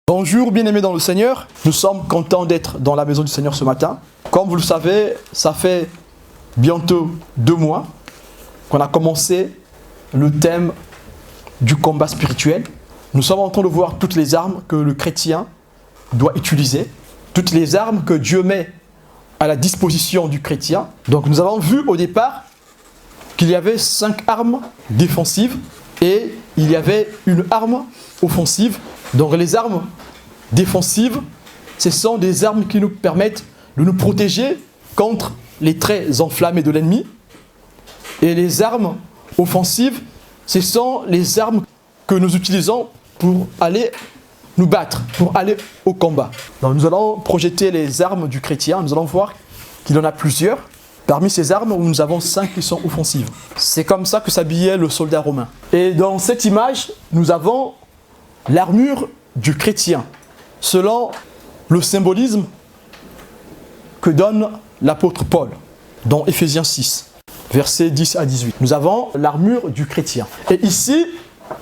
Bonjour bien-aimés dans le Seigneur, nous sommes contents d'être dans la maison du Seigneur ce matin. Comme vous le savez, ça fait bientôt 2 mois qu'on a commencé le thème du combat spirituel. Nous sommes en train de voir toutes les armes que le chrétien doit utiliser, toutes les armes que Dieu met à la disposition du chrétien. Donc nous avons vu au départ qu'il y avait 5 armes défensives et il y avait une arme offensive. Donc les armes défensives, ce sont des armes qui nous permettent de nous protéger contre les traits enflammés de l'ennemi. Et les armes offensives, ce sont les armes que nous utilisons pour aller nous battre, pour aller au combat. Donc nous allons projeter les armes du chrétien, nous allons voir qu'il en a plusieurs. Parmi ces armes, nous avons 5 qui sont offensives. C'est comme ça que s'habillait le soldat romain. Et dans cette image, nous avons l'armure du chrétien, selon le symbolisme que donne l'apôtre Paul dans Éphésiens 6, versets 10 à 18. Nous avons l'armure du chrétien. Et ici,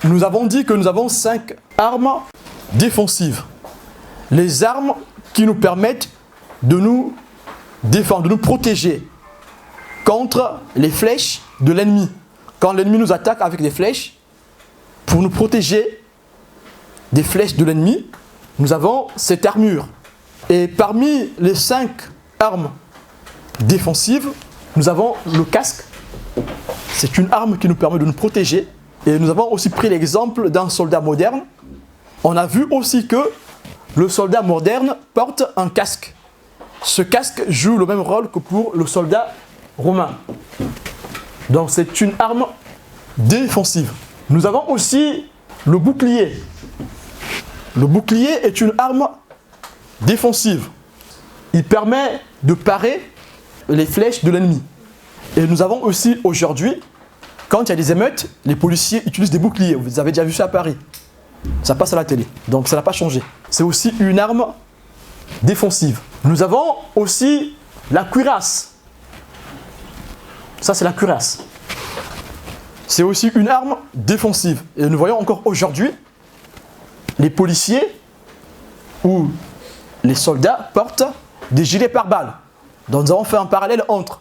nous avons dit que nous avons 5 armes défensives. Les armes qui nous permettent de nous défendre, de nous protéger contre les flèches de l'ennemi. Quand l'ennemi nous attaque avec des flèches, pour nous protéger des flèches de l'ennemi, nous avons cette armure. Et parmi les 5 armes défensives, nous avons le casque. C'est une arme qui nous permet de nous protéger. Et nous avons aussi pris l'exemple d'un soldat moderne. On a vu aussi que le soldat moderne porte un casque. Ce casque joue le même rôle que pour le soldat romain. Donc c'est une arme défensive. Nous avons aussi le bouclier. Le bouclier est une arme défensive. Il permet de parer les flèches de l'ennemi. Et nous avons aussi aujourd'hui, quand il y a des émeutes, les policiers utilisent des boucliers. Vous avez déjà vu ça à Paris. Ça passe à la télé. Donc ça n'a pas changé. C'est aussi une arme défensive. Nous avons aussi la cuirasse. Ça, c'est la cuirasse. C'est aussi une arme défensive. Et nous voyons encore aujourd'hui, les policiers ou les soldats portent des gilets pare-balles. Donc nous avons fait un parallèle entre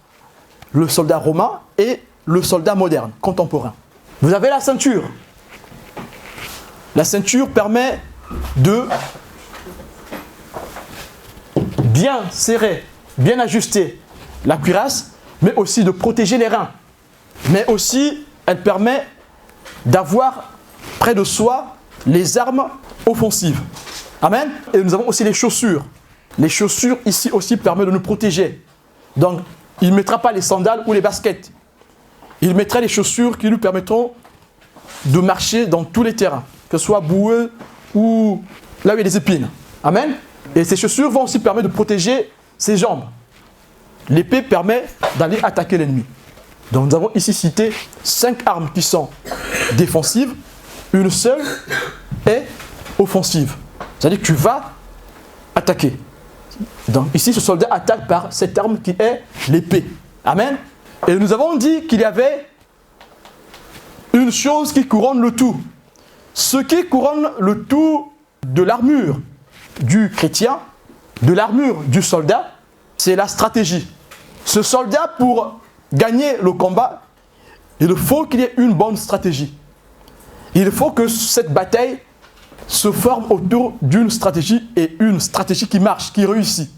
le soldat romain et le soldat moderne, contemporain. Vous avez la ceinture. La ceinture permet de bien serrer, bien ajuster la cuirasse, mais aussi de protéger les reins. Mais aussi, elle permet d'avoir près de soi les armes offensives. Amen. Et nous avons aussi les chaussures. Les chaussures ici aussi permettent de nous protéger. Donc, il ne mettra pas les sandales ou les baskets. Il mettra les chaussures qui nous permettront de marcher dans tous les terrains, que ce soit boueux ou là où il y a des épines. Amen. Et ces chaussures vont aussi permettre de protéger ses jambes. L'épée permet d'aller attaquer l'ennemi. Donc nous avons ici cité 5 armes qui sont défensives. Une seule est offensive. C'est-à-dire que tu vas attaquer. Donc ici, ce soldat attaque par cette arme qui est l'épée. Amen. Et nous avons dit qu'il y avait une chose qui couronne le tout. Ce qui couronne le tout de l'armure du chrétien, de l'armure du soldat, c'est la stratégie. Ce soldat, pour gagner le combat, il faut qu'il y ait une bonne stratégie. Il faut que cette bataille se forme autour d'une stratégie et une stratégie qui marche, qui réussit.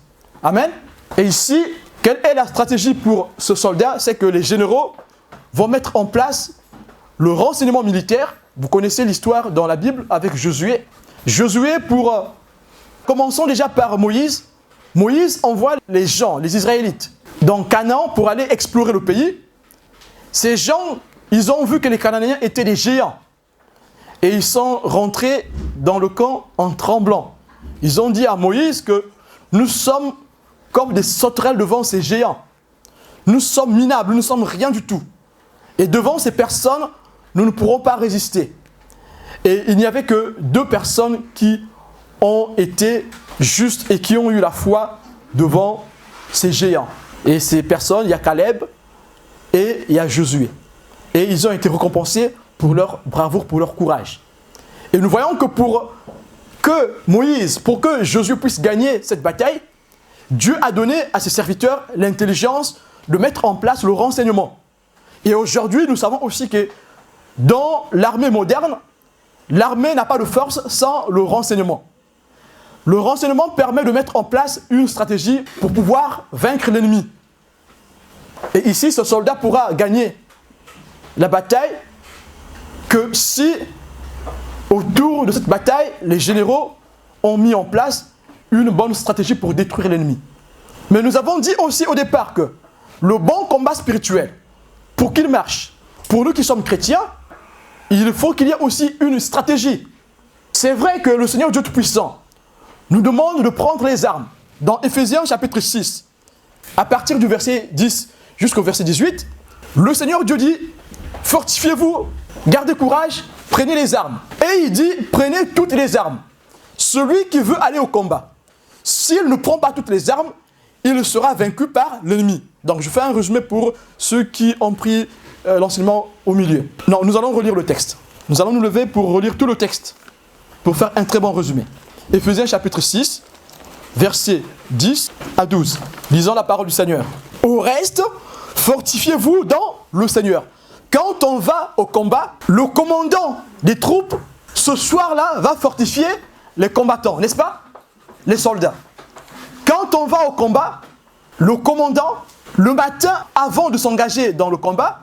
Amen. Et ici, quelle est la stratégie pour ce soldat? C'est que les généraux vont mettre en place le renseignement militaire. Vous connaissez l'histoire dans la Bible avec Josué. Josué, commençons déjà par Moïse. Moïse envoie les gens, les Israélites, dans Canaan pour aller explorer le pays. Ces gens, ils ont vu que les Cananéens étaient des géants. Et ils sont rentrés dans le camp en tremblant. Ils ont dit à Moïse que nous sommes comme des sauterelles devant ces géants. Nous sommes minables, nous ne sommes rien du tout. Et devant ces personnes, nous ne pourrons pas résister. Et il n'y avait que 2 personnes qui ont été justes et qui ont eu la foi devant ces géants. Et ces personnes, il y a Caleb et il y a Josué. Et ils ont été récompensés pour leur bravoure, pour leur courage. Et nous voyons que pour que Moïse, pour que Josué puisse gagner cette bataille, Dieu a donné à ses serviteurs l'intelligence de mettre en place le renseignement. Et aujourd'hui, nous savons aussi que dans l'armée moderne, l'armée n'a pas de force sans le renseignement. Le renseignement permet de mettre en place une stratégie pour pouvoir vaincre l'ennemi. Et ici, ce soldat pourra gagner la bataille que si, autour de cette bataille, les généraux ont mis en place une bonne stratégie pour détruire l'ennemi. Mais nous avons dit aussi au départ que le bon combat spirituel, pour qu'il marche, pour nous qui sommes chrétiens, il faut qu'il y ait aussi une stratégie. C'est vrai que le Seigneur Dieu Tout-Puissant nous demande de prendre les armes. Dans Éphésiens chapitre 6, à partir du verset 10 jusqu'au verset 18, le Seigneur Dieu dit « Fortifiez-vous, gardez courage, prenez les armes. » Et il dit « Prenez toutes les armes. » Celui qui veut aller au combat, s'il ne prend pas toutes les armes, il sera vaincu par l'ennemi. Donc je fais un résumé pour ceux qui ont pris l'enseignement au milieu. Non, nous allons relire le texte. Nous allons nous lever pour relire tout le texte, pour faire un très bon résumé. Éphésiens chapitre 6, versets 10 à 12. Lisons la parole du Seigneur. « Au reste, fortifiez-vous dans le Seigneur. Quand on va au combat, le commandant des troupes, ce soir-là, va fortifier les combattants, n'est-ce pas? Les soldats. Quand on va au combat, le commandant, le matin, avant de s'engager dans le combat,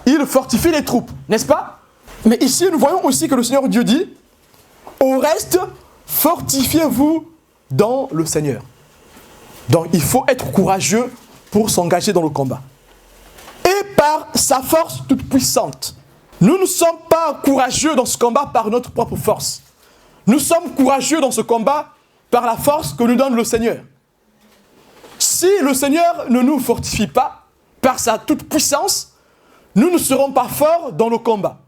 il fortifie les troupes, n'est-ce pas? Mais ici, nous voyons aussi que le Seigneur Dieu dit, au reste, fortifiez-vous dans le Seigneur. Donc, il faut être courageux pour s'engager dans le combat. Et par sa force toute puissante. Nous ne sommes pas courageux dans ce combat par notre propre force. Nous sommes courageux dans ce combat par la force que nous donne le Seigneur. Si le Seigneur ne nous fortifie pas par sa toute puissance, nous ne serons pas forts dans le combat.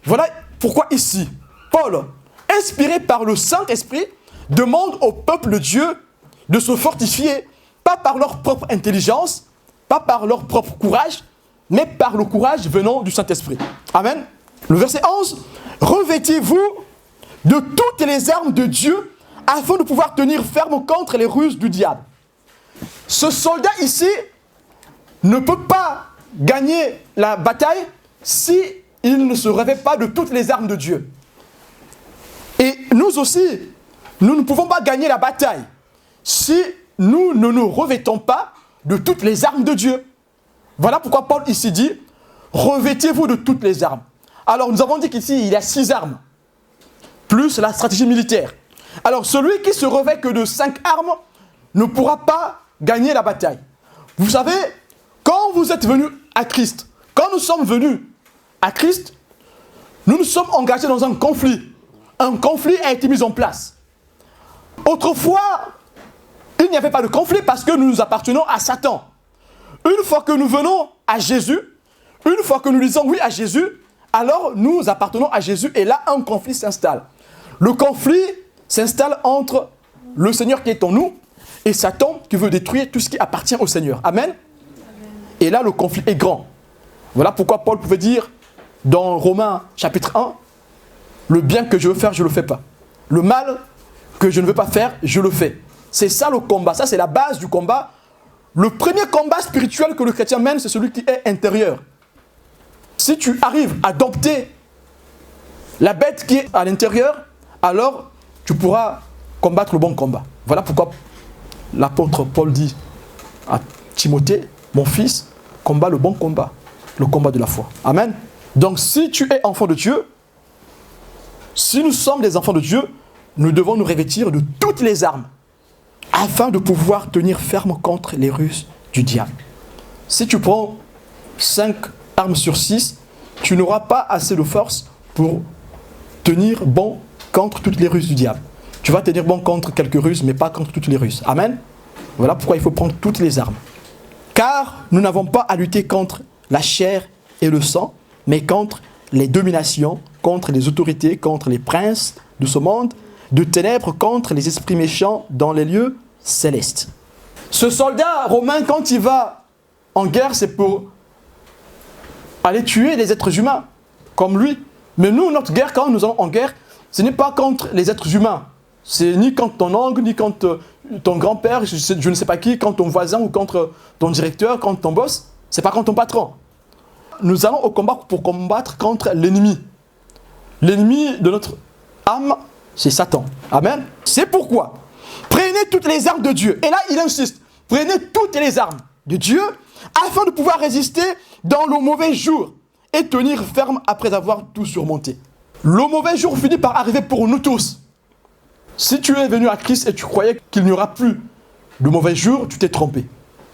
Voilà pourquoi ici, Paul, inspiré par le Saint-Esprit, demande au peuple de Dieu de se fortifier, pas par leur propre intelligence, pas par leur propre courage, mais par le courage venant du Saint-Esprit. Amen. Le verset 11, « Revêtez-vous de toutes les armes de Dieu afin de pouvoir tenir ferme contre les ruses du diable. » Ce soldat ici ne peut pas gagner la bataille si il ne se revêt pas de toutes les armes de Dieu. Et nous aussi, nous ne pouvons pas gagner la bataille si nous ne nous revêtons pas de toutes les armes de Dieu. Voilà pourquoi Paul ici dit, revêtez-vous de toutes les armes. Alors nous avons dit qu'ici il y a 6 armes, plus la stratégie militaire. Alors celui qui se revêt que de 5 armes ne pourra pas gagner la bataille. Vous savez, quand vous êtes venus à Christ, quand nous sommes venus à Christ, nous nous sommes engagés dans un conflit. Un conflit a été mis en place. Autrefois, il n'y avait pas de conflit parce que nous nous appartenons à Satan. Une fois que nous venons à Jésus, une fois que nous disons oui à Jésus, alors nous appartenons à Jésus et là un conflit s'installe. Le conflit s'installe entre le Seigneur qui est en nous et Satan qui veut détruire tout ce qui appartient au Seigneur. Amen. Et là le conflit est grand. Voilà pourquoi Paul pouvait dire dans Romains chapitre 1, le bien que je veux faire, je ne le fais pas. Le mal que je ne veux pas faire, je le fais. C'est ça le combat, ça c'est la base du combat. Le premier combat spirituel que le chrétien mène, c'est celui qui est intérieur. Si tu arrives à dompter la bête qui est à l'intérieur, alors tu pourras combattre le bon combat. Voilà pourquoi l'apôtre Paul dit à Timothée, mon fils, combat le bon combat, le combat de la foi. Amen. Donc si tu es enfant de Dieu, si nous sommes des enfants de Dieu, nous devons nous revêtir de toutes les armes afin de pouvoir tenir ferme contre les ruses du diable. Si tu prends 5 armes sur 6, tu n'auras pas assez de force pour tenir bon contre toutes les ruses du diable. Tu vas tenir bon contre quelques ruses, mais pas contre toutes les ruses. Amen. Voilà pourquoi il faut prendre toutes les armes. Car nous n'avons pas à lutter contre la chair et le sang, mais contre les dominations, contre les autorités, contre les princes de ce monde, de ténèbres, contre les esprits méchants dans les lieux célestes. Ce soldat romain, quand il va en guerre, c'est pour aller tuer les êtres humains, comme lui. Mais nous, notre guerre, quand nous allons en guerre, ce n'est pas contre les êtres humains, C'est ni contre ton oncle, ni contre ton grand-père, je ne sais pas qui, contre ton voisin ou contre ton directeur, contre ton boss. C'est pas contre ton patron. Nous allons au combat pour combattre contre l'ennemi. L'ennemi de notre âme, c'est Satan. Amen. C'est pourquoi, prenez toutes les armes de Dieu. Et là, il insiste. Prenez toutes les armes de Dieu afin de pouvoir résister dans le mauvais jour et tenir ferme après avoir tout surmonté. Le mauvais jour finit par arriver pour nous tous. Si tu es venu à Christ et tu croyais qu'il n'y aura plus de mauvais jours, tu t'es trompé.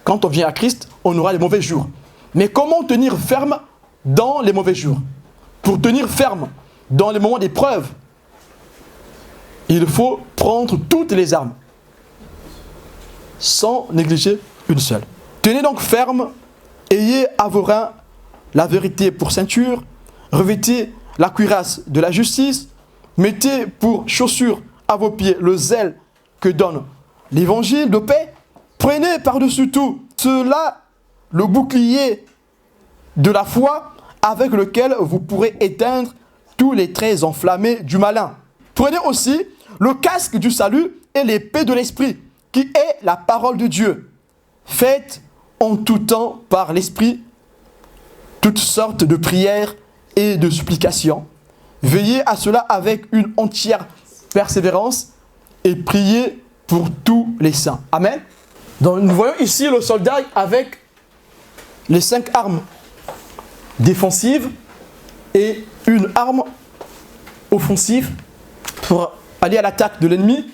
Quand on vient à Christ, on aura les mauvais jours. Mais comment tenir ferme dans les mauvais jours? Pour tenir ferme dans les moments d'épreuve, il faut prendre toutes les armes, sans négliger une seule. Tenez donc ferme, ayez à vos reins la vérité pour ceinture, revêtez la cuirasse de la justice, mettez pour chaussure à vos pieds le zèle que donne l'évangile de paix, prenez par-dessus tout cela le bouclier de la foi avec lequel vous pourrez éteindre tous les traits enflammés du malin. Prenez aussi le casque du salut et l'épée de l'esprit, qui est la parole de Dieu. Faites en tout temps par l'esprit toutes sortes de prières et de supplications. Veillez à cela avec une entière persévérance et priez pour tous les saints. Amen. Donc nous voyons ici le soldat avec les 5 armes défensives et une arme offensive pour aller à l'attaque de l'ennemi.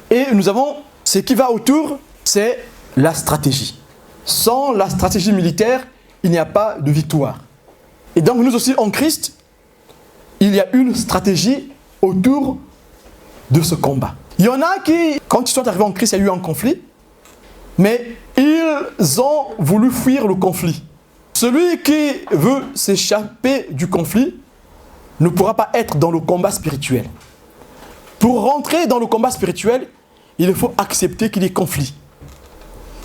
Et nous avons ce qui va autour, c'est la stratégie. Sans la stratégie militaire, il n'y a pas de victoire. Et donc nous aussi en Christ, il y a une stratégie autour de ce combat. Il y en a qui, quand ils sont arrivés en Christ, il y a eu un conflit, mais ils ont voulu fuir le conflit. Celui qui veut s'échapper du conflit ne pourra pas être dans le combat spirituel. Pour rentrer dans le combat spirituel, il faut accepter qu'il y ait conflit.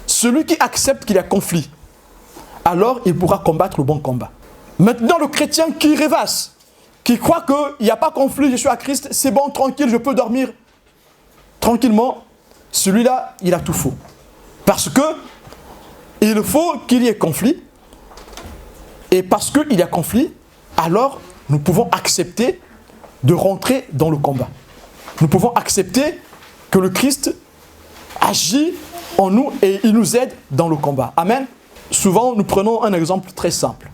Celui qui accepte qu'il y a conflit, alors il pourra combattre le bon combat. Maintenant, le chrétien qui rêvasse, qui croit qu'il n'y a pas conflit, je suis à Christ, c'est bon, tranquille, je peux dormir tranquillement, celui-là, il a tout faux. Parce que il faut qu'il y ait conflit, et parce qu'il y a conflit, alors nous pouvons accepter de rentrer dans le combat. Nous pouvons accepter que le Christ agit en nous et il nous aide dans le combat. Amen. Souvent, nous prenons un exemple très simple.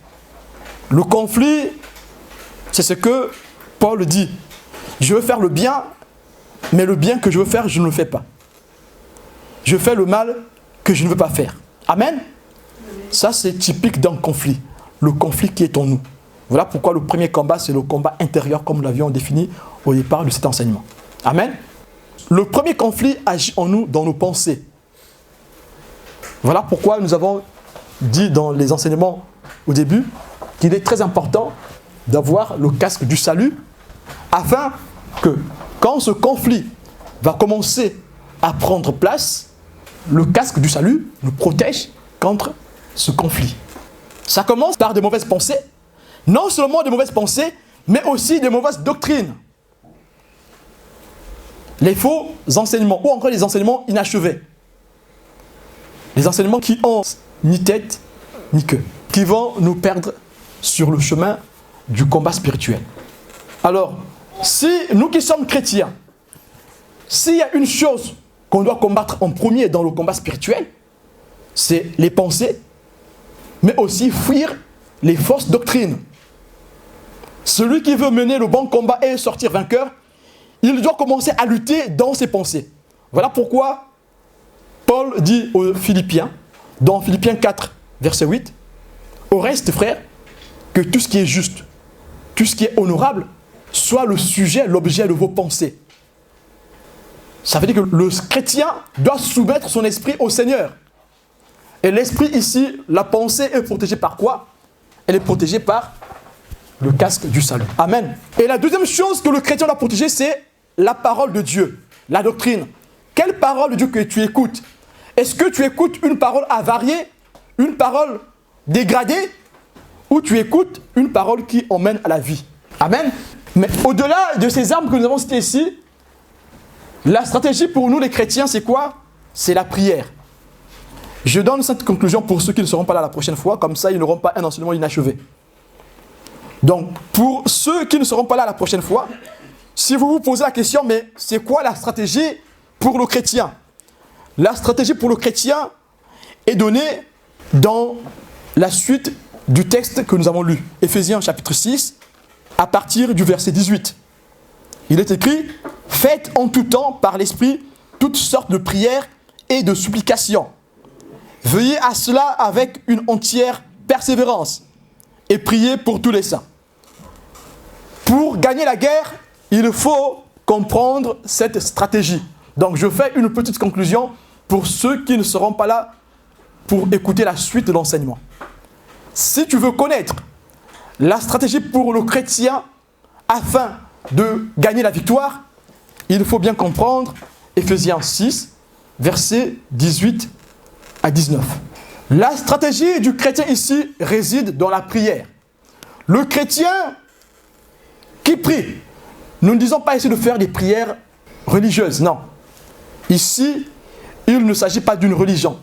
Le conflit, c'est ce que Paul dit. Je veux faire le bien, mais le bien que je veux faire, je ne le fais pas. Je fais le mal que je ne veux pas faire. Amen. Ça, c'est typique d'un conflit. Le conflit qui est en nous. Voilà pourquoi le premier combat, c'est le combat intérieur, comme nous l'avions défini au départ de cet enseignement. Amen. Le premier conflit agit en nous dans nos pensées. Voilà pourquoi nous avons dit dans les enseignements au début qu'il est très important d'avoir le casque du salut afin que quand ce conflit va commencer à prendre place, le casque du salut nous protège contre ce conflit. Ça commence par des mauvaises pensées, non seulement des mauvaises pensées, mais aussi des mauvaises doctrines. Les faux enseignements, ou encore les enseignements inachevés. Les enseignements qui ont ni tête, ni queue, qui vont nous perdre sur le chemin du combat spirituel. Alors, si nous qui sommes chrétiens, s'il y a une chose qu'on doit combattre en premier dans le combat spirituel, c'est les pensées, mais aussi fuir les fausses doctrines. Celui qui veut mener le bon combat et sortir vainqueur, il doit commencer à lutter dans ses pensées. Voilà pourquoi Paul dit aux Philippiens, dans Philippiens 4, verset 8, « Au reste, frères, que tout ce qui est juste, tout ce qui est honorable, soit le sujet, l'objet de vos pensées. » Ça veut dire que le chrétien doit soumettre son esprit au Seigneur. Et l'esprit ici, la pensée est protégée par quoi? Elle est protégée par le casque du salut. Amen. Et la deuxième chose que le chrétien doit protéger, c'est la parole de Dieu, la doctrine. Quelle parole de Dieu que tu écoutes? Est-ce que tu écoutes une parole avariée, une parole dégradée, ou tu écoutes une parole qui emmène à la vie? Amen. Mais au-delà de ces armes que nous avons citées ici, La stratégie pour nous les chrétiens, c'est quoi? C'est la prière. Je donne cette conclusion pour ceux qui ne seront pas là la prochaine fois, comme ça ils n'auront pas un enseignement inachevé. Donc, pour ceux qui ne seront pas là la prochaine fois, si vous vous posez la question, mais c'est quoi la stratégie pour le chrétien? La stratégie pour le chrétien est donnée dans la suite du texte que nous avons lu, Éphésiens chapitre 6, à partir du verset 18. Il est écrit « Faites en tout temps par l'Esprit toutes sortes de prières et de supplications. Veillez à cela avec une entière persévérance et priez pour tous les saints. » Pour gagner la guerre, il faut comprendre cette stratégie. Donc je fais une petite conclusion pour ceux qui ne seront pas là pour écouter la suite de l'enseignement. Si tu veux connaître la stratégie pour le chrétien afin de gagner la victoire, il faut bien comprendre Éphésiens 6, versets 18 à 19. La stratégie du chrétien ici réside dans la prière. Le chrétien qui prie, nous ne disons pas ici de faire des prières religieuses, non. Ici, il ne s'agit pas d'une religion.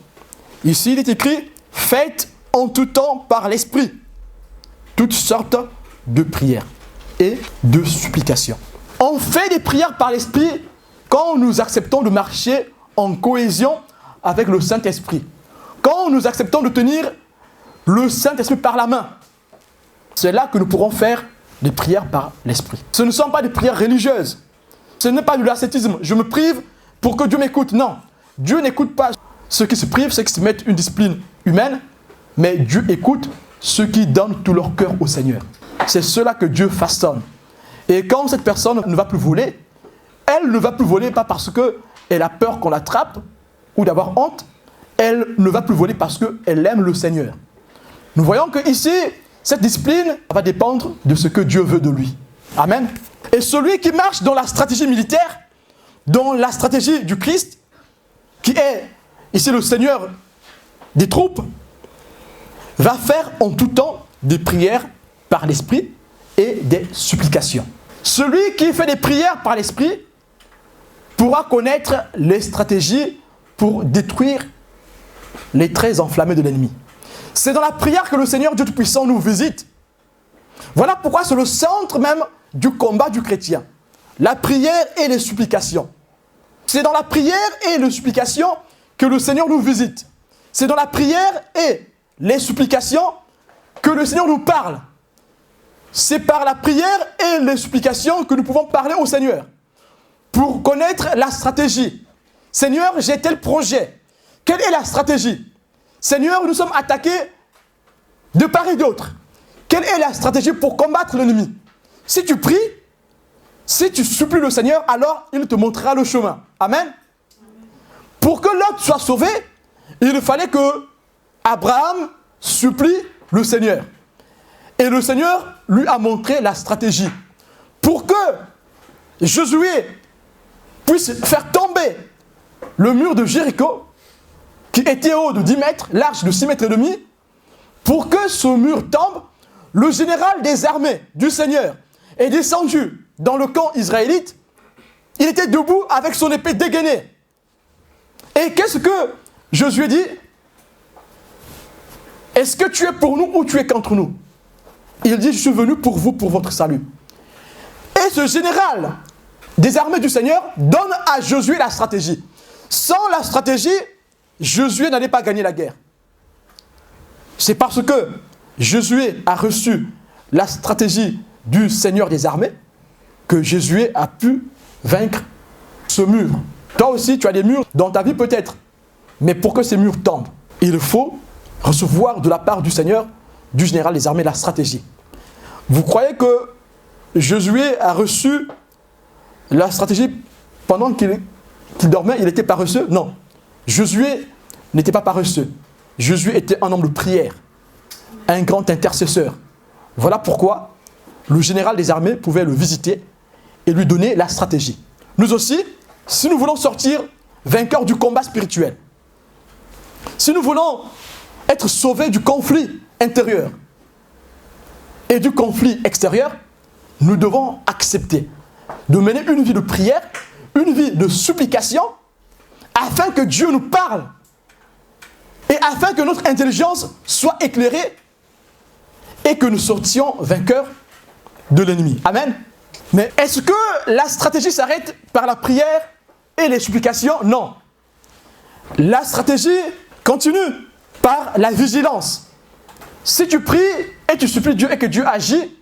Ici, il est écrit « Faites en tout temps par l'Esprit toutes sortes de prières et de supplications. » On fait des prières par l'Esprit quand nous acceptons de marcher en cohésion avec le Saint-Esprit. Quand nous acceptons de tenir le Saint-Esprit par la main. C'est là que nous pourrons faire des prières par l'Esprit. Ce ne sont pas des prières religieuses. Ce n'est pas de l'ascétisme. Je me prive pour que Dieu m'écoute. Non. Dieu n'écoute pas ceux qui se privent, ceux qui se mettent une discipline humaine, mais Dieu écoute ceux qui donnent tout leur cœur au Seigneur. C'est cela que Dieu façonne. Et quand cette personne ne va plus voler, elle ne va plus voler pas parce qu'elle a peur qu'on l'attrape ou d'avoir honte. Elle ne va plus voler parce qu'elle aime le Seigneur. Nous voyons que ici, cette discipline va dépendre de ce que Dieu veut de lui. Amen. Et celui qui marche dans la stratégie militaire, dans la stratégie du Christ, qui est ici le Seigneur des troupes, va faire en tout temps des prières par l'Esprit et des supplications. Celui qui fait des prières par l'Esprit pourra connaître les stratégies pour détruire les traits enflammés de l'ennemi. C'est dans la prière que le Seigneur Dieu Tout-Puissant nous visite. Voilà pourquoi c'est le centre même du combat du chrétien. La prière et les supplications. C'est dans la prière et les supplications que le Seigneur nous visite. C'est dans la prière et les supplications que le Seigneur nous parle. C'est par la prière et les supplications que nous pouvons parler au Seigneur. Pour connaître la stratégie. Seigneur, j'ai tel projet. Quelle est la stratégie? Seigneur, nous sommes attaqués de part et d'autre. Quelle est la stratégie pour combattre l'ennemi? Si tu pries, si tu supplies le Seigneur, alors il te montrera le chemin. Amen. Pour que Lot soit sauvé, il fallait que Abraham supplie le Seigneur. Et le Seigneur lui a montré la stratégie. Pour que Josué puisse faire tomber le mur de Jéricho, qui était haut de 10 mètres, large de 6 mètres et demi, pour que ce mur tombe, le général des armées du Seigneur est descendu dans le camp israélite. Il était debout avec son épée dégainée. Et qu'est-ce que Josué dit? Est-ce que tu es pour nous ou tu es contre nous? Il dit, je suis venu pour vous, pour votre salut. Et ce général des armées du Seigneur donne à Josué la stratégie. Sans la stratégie, Josué n'allait pas gagner la guerre. C'est parce que Josué a reçu la stratégie du Seigneur des armées que Josué a pu vaincre ce mur. Toi aussi, tu as des murs dans ta vie peut-être. Mais pour que ces murs tombent, il faut recevoir de la part du Seigneur, du général des armées, la stratégie. Vous croyez que Josué a reçu la stratégie pendant qu'il dormait, il était paresseux? Non. Josué n'était pas paresseux. Josué était un homme de prière, un grand intercesseur. Voilà pourquoi le général des armées pouvait le visiter et lui donner la stratégie. Nous aussi, si nous voulons sortir vainqueurs du combat spirituel, si nous voulons être sauvés du conflit intérieur et du conflit extérieur, nous devons accepter de mener une vie de prière, une vie de supplication afin que Dieu nous parle et afin que notre intelligence soit éclairée et que nous sortions vainqueurs de l'ennemi. Amen. Mais est-ce que la stratégie s'arrête par la prière et les supplications? Non. La stratégie continue par la vigilance. Si tu pries et tu supplies Dieu et que Dieu agit,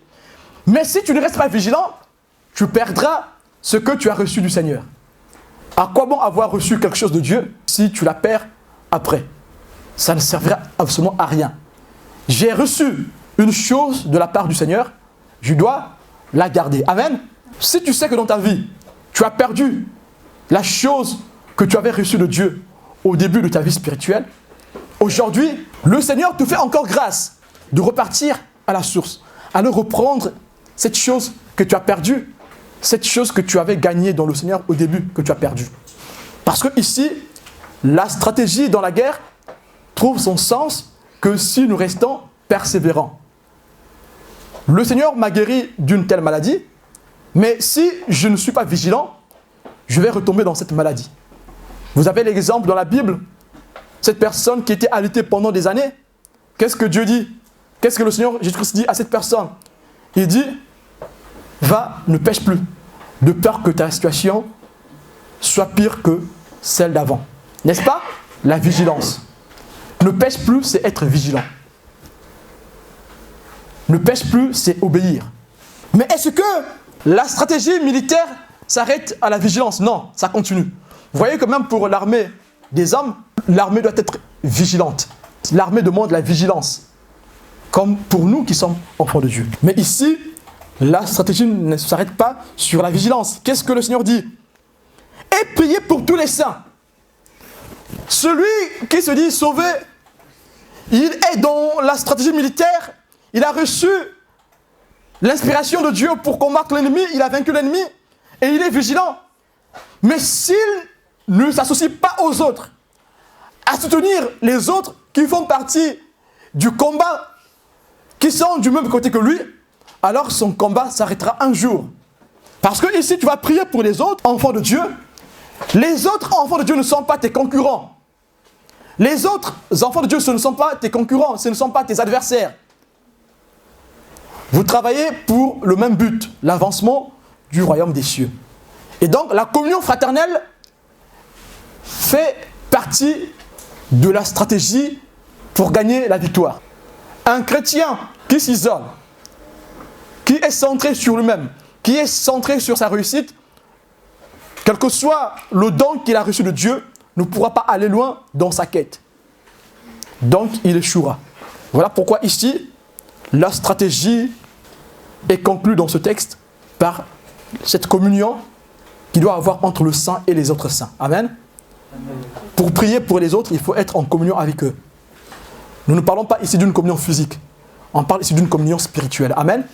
mais si tu ne restes pas vigilant, tu perdras ce que tu as reçu du Seigneur. À quoi bon avoir reçu quelque chose de Dieu si tu la perds après? Ça ne servira absolument à rien. J'ai reçu une chose de la part du Seigneur, je dois la garder. Amen. Si tu sais que dans ta vie, tu as perdu la chose que tu avais reçue de Dieu au début de ta vie spirituelle, aujourd'hui, le Seigneur te fait encore grâce de repartir à la source, à le reprendre cette chose que tu as perdue, cette chose que tu avais gagnée dans le Seigneur au début, que tu as perdue. Parce que ici, la stratégie dans la guerre trouve son sens que si nous restons persévérants. Le Seigneur m'a guéri d'une telle maladie, mais si je ne suis pas vigilant, je vais retomber dans cette maladie. Vous avez l'exemple dans la Bible, cette personne qui était alitée pendant des années. Qu'est-ce que Dieu dit? Qu'est-ce que le Seigneur Jésus-Christ dit à cette personne? Il dit, va, ne pêche plus, de peur que ta situation soit pire que celle d'avant. N'est-ce pas? La vigilance. Ne pêche plus, c'est être vigilant. Ne pêche plus, c'est obéir. Mais est-ce que la stratégie militaire s'arrête à la vigilance? Non, ça continue. Vous voyez que même pour l'armée des hommes, l'armée doit être vigilante. L'armée demande la vigilance, comme pour nous qui sommes enfants de Dieu. Mais ici, la stratégie ne s'arrête pas sur la vigilance. Qu'est-ce que le Seigneur dit? Et priez pour tous les saints. Celui qui se dit sauvé, il est dans la stratégie militaire, il a reçu l'inspiration de Dieu pour combattre l'ennemi, il a vaincu l'ennemi et il est vigilant. Mais s'il ne s'associe pas aux autres, à soutenir les autres qui font partie du combat, qui sont du même côté que lui, alors son combat s'arrêtera un jour. Parce que ici, tu vas prier pour les autres enfants de Dieu. Les autres enfants de Dieu ne sont pas tes concurrents. Les autres enfants de Dieu, ce ne sont pas tes concurrents, ce ne sont pas tes adversaires. Vous travaillez pour le même but, l'avancement du royaume des cieux. Et donc, la communion fraternelle fait partie de la stratégie pour gagner la victoire. Un chrétien qui s'isole, qui est centré sur lui-même, qui est centré sur sa réussite, quel que soit le don qu'il a reçu de Dieu, ne pourra pas aller loin dans sa quête. Donc, il échouera. Voilà pourquoi ici, la stratégie est conclue dans ce texte par cette communion qu'il doit avoir entre le saint et les autres saints. Amen. Pour prier pour les autres, il faut être en communion avec eux. Nous ne parlons pas ici d'une communion physique. On parle ici d'une communion spirituelle. Amen.